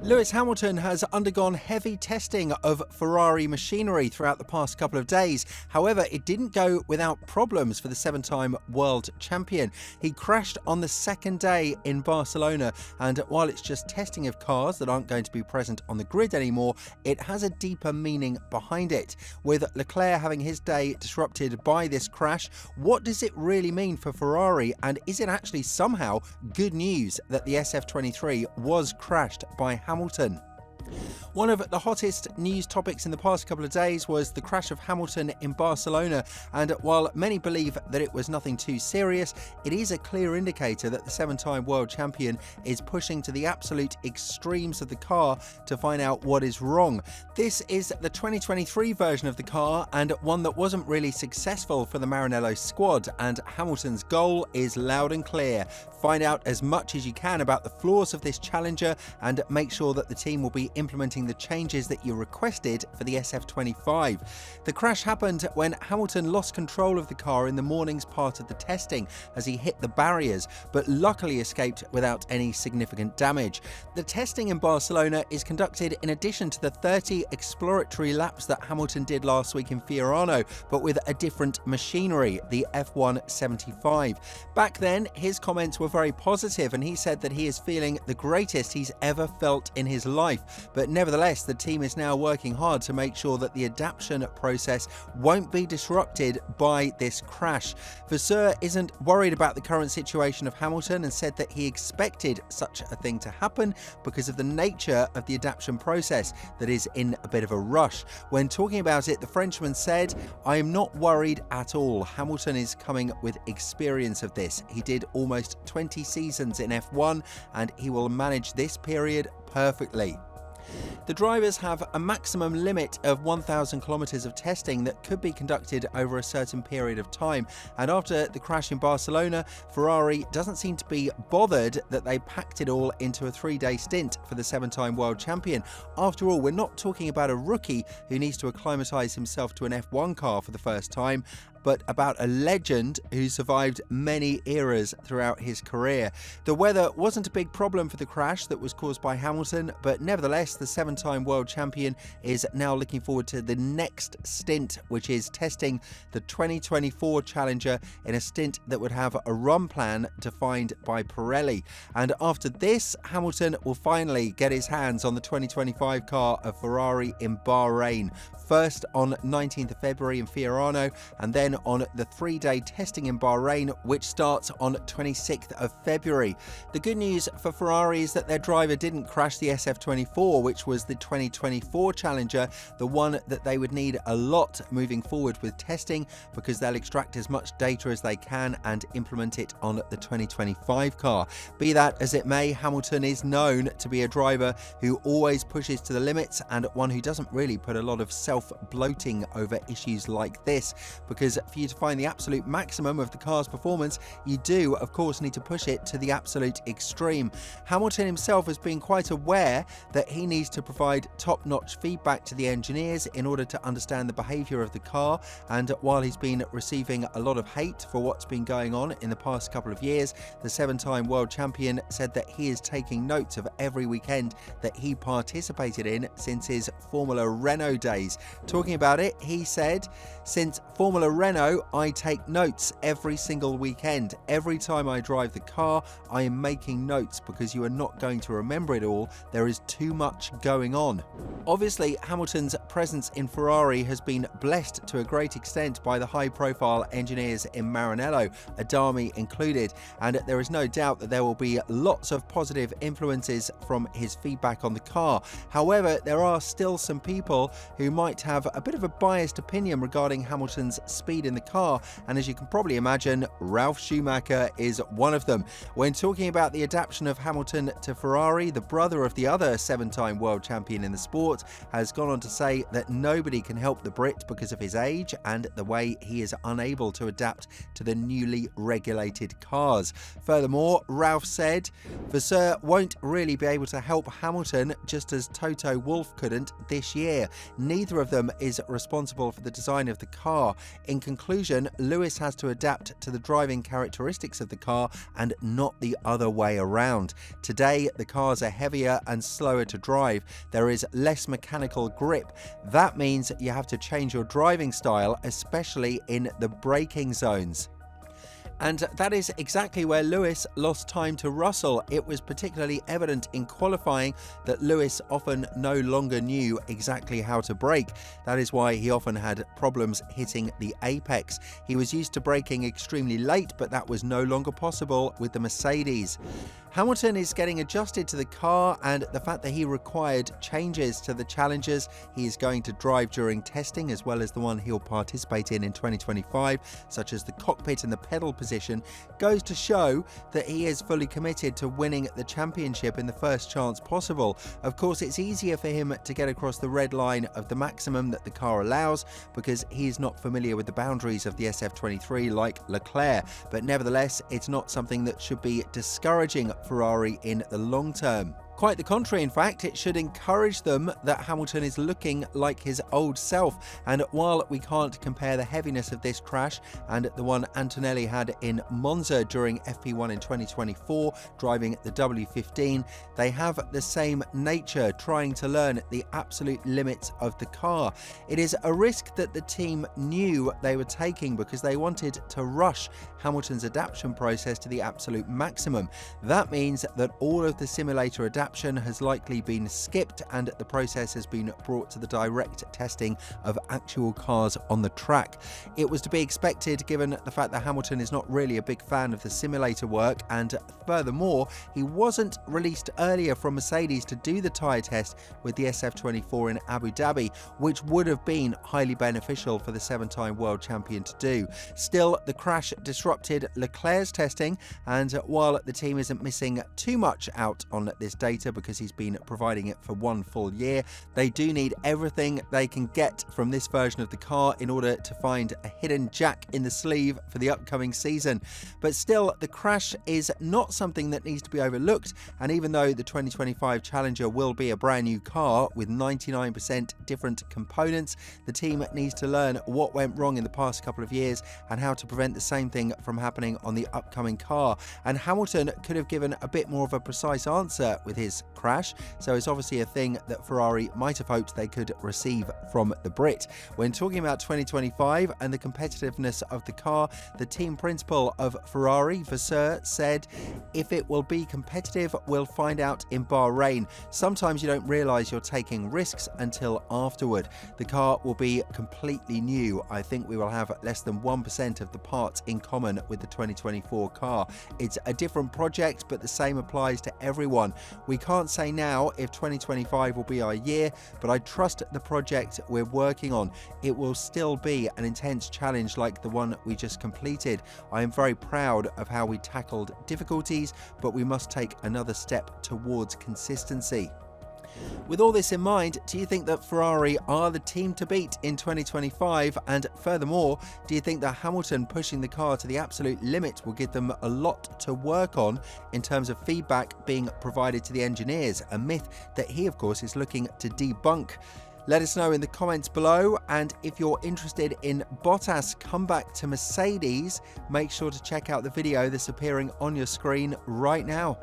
Lewis Hamilton has undergone heavy testing of Ferrari machinery throughout the past couple of days. However, it didn't go without problems for the seven-time world champion. He crashed on the second day in Barcelona, and while it's just testing of cars that aren't going to be present on the grid anymore, it has a deeper meaning behind it. With Leclerc having his day disrupted by this crash, what does it really mean for Ferrari, and is it actually somehow good news that the SF23 was crashed by Hamilton? One of the hottest news topics in the past couple of days was the crash of Hamilton in Barcelona, and while many believe that it was nothing too serious, it is a clear indicator that the seven-time world champion is pushing to the absolute extremes of the car to find out what is wrong. This is the 2023 version of the car, and one that wasn't really successful for the Maranello squad, and Hamilton's goal is loud and clear. Find out as much as you can about the flaws of this Challenger and make sure that the team will be implementing the changes that you requested for the SF25. The crash happened when Hamilton lost control of the car in the morning's part of the testing as he hit the barriers, but luckily escaped without any significant damage. The testing in Barcelona is conducted in addition to the 30 exploratory laps that Hamilton did last week in Fiorano, but with a different machinery, the F175. Back then, his comments were very positive, and he said that he is feeling the greatest he's ever felt in his life. But nevertheless, the team is now working hard to make sure that the adaptation process won't be disrupted by this crash. Vasseur isn't worried about the current situation of Hamilton and said that he expected such a thing to happen because of the nature of the adaptation process that is in a bit of a rush. When talking about it, the Frenchman said, "I am not worried at all. Hamilton is coming with experience of this. He did almost 20 seasons in F1 and he will manage this period perfectly." The drivers have a maximum limit of 1,000 kilometers of testing that could be conducted over a certain period of time, and after the crash in Barcelona, Ferrari doesn't seem to be bothered that they packed it all into a 3-day stint for the seven-time world champion. After all, we're not talking about a rookie who needs to acclimatise himself to an F1 car for the first time, but about a legend who survived many eras throughout his career. The weather wasn't a big problem for the crash that was caused by Hamilton, but nevertheless, the seven-time world champion is now looking forward to the next stint, which is testing the 2024 Challenger in a stint that would have a run plan defined by Pirelli. And after this, Hamilton will finally get his hands on the 2025 car of Ferrari in Bahrain. First on 19th of February in Fiorano, and then on the 3-day testing in Bahrain, which starts on 26th of February. The good news for Ferrari is that their driver didn't crash the SF24, which was the 2024 Challenger, the one that they would need a lot moving forward with testing, because they'll extract as much data as they can and implement it on the 2025 car. Be that as it may, Hamilton is known to be a driver who always pushes to the limits, and one who doesn't really put a lot of self-bloating over issues like this, because for you to find the absolute maximum of the car's performance, you do of course need to push it to the absolute extreme. Hamilton himself has been quite aware that he needs to provide top-notch feedback to the engineers in order to understand the behaviour of the car, and while he's been receiving a lot of hate for what's been going on in the past couple of years, the seven-time world champion said that he is taking notes of every weekend that he participated in since his Formula Renault days. Talking about it, he said, "Since Formula Renault, I take notes every single weekend. Every time I drive the car, I am making notes because you are not going to remember it all. There is too much going on." Obviously, Hamilton's presence in Ferrari has been blessed to a great extent by the high-profile engineers in Maranello, Adami included, and there is no doubt that there will be lots of positive influences from his feedback on the car. However, there are still some people who might have a bit of a biased opinion regarding Hamilton's speed in the car, and as you can probably imagine, Ralf Schumacher is one of them. When talking about the adaptation of Hamilton to Ferrari, the brother of the other seven-time world champion in the sport has gone on to say that nobody can help the Brit because of his age and the way he is unable to adapt to the newly regulated cars. Furthermore, Ralf said, "Vasseur won't really be able to help Hamilton, just as Toto Wolff couldn't this year. Neither of them is responsible for the design of the car. In conclusion, Lewis has to adapt to the driving characteristics of the car and not the other way around. Today, the cars are heavier and slower to drive. There is less mechanical grip. That means you have to change your driving style, especially in the braking zones. And that is exactly where Lewis lost time to Russell. It was particularly evident in qualifying that Lewis often no longer knew exactly how to brake. That is why he often had problems hitting the apex. He was used to braking extremely late, but that was no longer possible with the Mercedes. Hamilton is getting adjusted to the car and the fact that he required changes to the challenges he is going to drive during testing, as well as the one he'll participate in 2025, such as the cockpit and the pedal position, goes to show that he is fully committed to winning the championship in the first chance possible. Of course, it's easier for him to get across the red line of the maximum that the car allows because he is not familiar with the boundaries of the SF23 like Leclerc, but nevertheless, it's not something that should be discouraging Ferrari in the long term. Quite the contrary, in fact, it should encourage them that Hamilton is looking like his old self. And while we can't compare the heaviness of this crash and the one Antonelli had in Monza during FP1 in 2024, driving the W15, they have the same nature, trying to learn the absolute limits of the car. It is a risk that the team knew they were taking because they wanted to rush Hamilton's adaptation process to the absolute maximum. That means that all of the simulator adaptation has likely been skipped and the process has been brought to the direct testing of actual cars on the track. It was to be expected given the fact that Hamilton is not really a big fan of the simulator work, and furthermore, he wasn't released earlier from Mercedes to do the tyre test with the SF24 in Abu Dhabi, which would have been highly beneficial for the 7-time world champion to do. Still, the crash disrupted Leclerc's testing, and while the team isn't missing too much out on this data because he's been providing it for 1 full year, they do need everything they can get from this version of the car in order to find a hidden jack in the sleeve for the upcoming season. But still, the crash is not something that needs to be overlooked, and even though the 2025 Challenger will be a brand new car with 99% different components, the team needs to learn what went wrong in the past couple of years and how to prevent the same thing from happening on the upcoming car. And Hamilton could have given a bit more of a precise answer with his crash, so it's obviously a thing that Ferrari might have hoped they could receive from the Brit. When talking about 2025 and the competitiveness of the car, the team principal of Ferrari, Vasseur, said, "If it will be competitive, we'll find out in Bahrain. Sometimes you don't realise you're taking risks until afterward. The car will be completely new. I think we will have less than 1% of the parts in common with the 2024 car. It's a different project, but the same applies to everyone. We can't say now if 2025 will be our year, but I trust the project we're working on. It will still be an intense challenge like the one we just completed. I am very proud of how we tackled difficulties, but we must take another step towards consistency." With all this in mind, do you think that Ferrari are the team to beat in 2025? And furthermore, do you think that Hamilton pushing the car to the absolute limit will give them a lot to work on in terms of feedback being provided to the engineers? A myth that he, of course, is looking to debunk. Let us know in the comments below, and if you're interested in Bottas' comeback to Mercedes, make sure to check out the video that's appearing on your screen right now.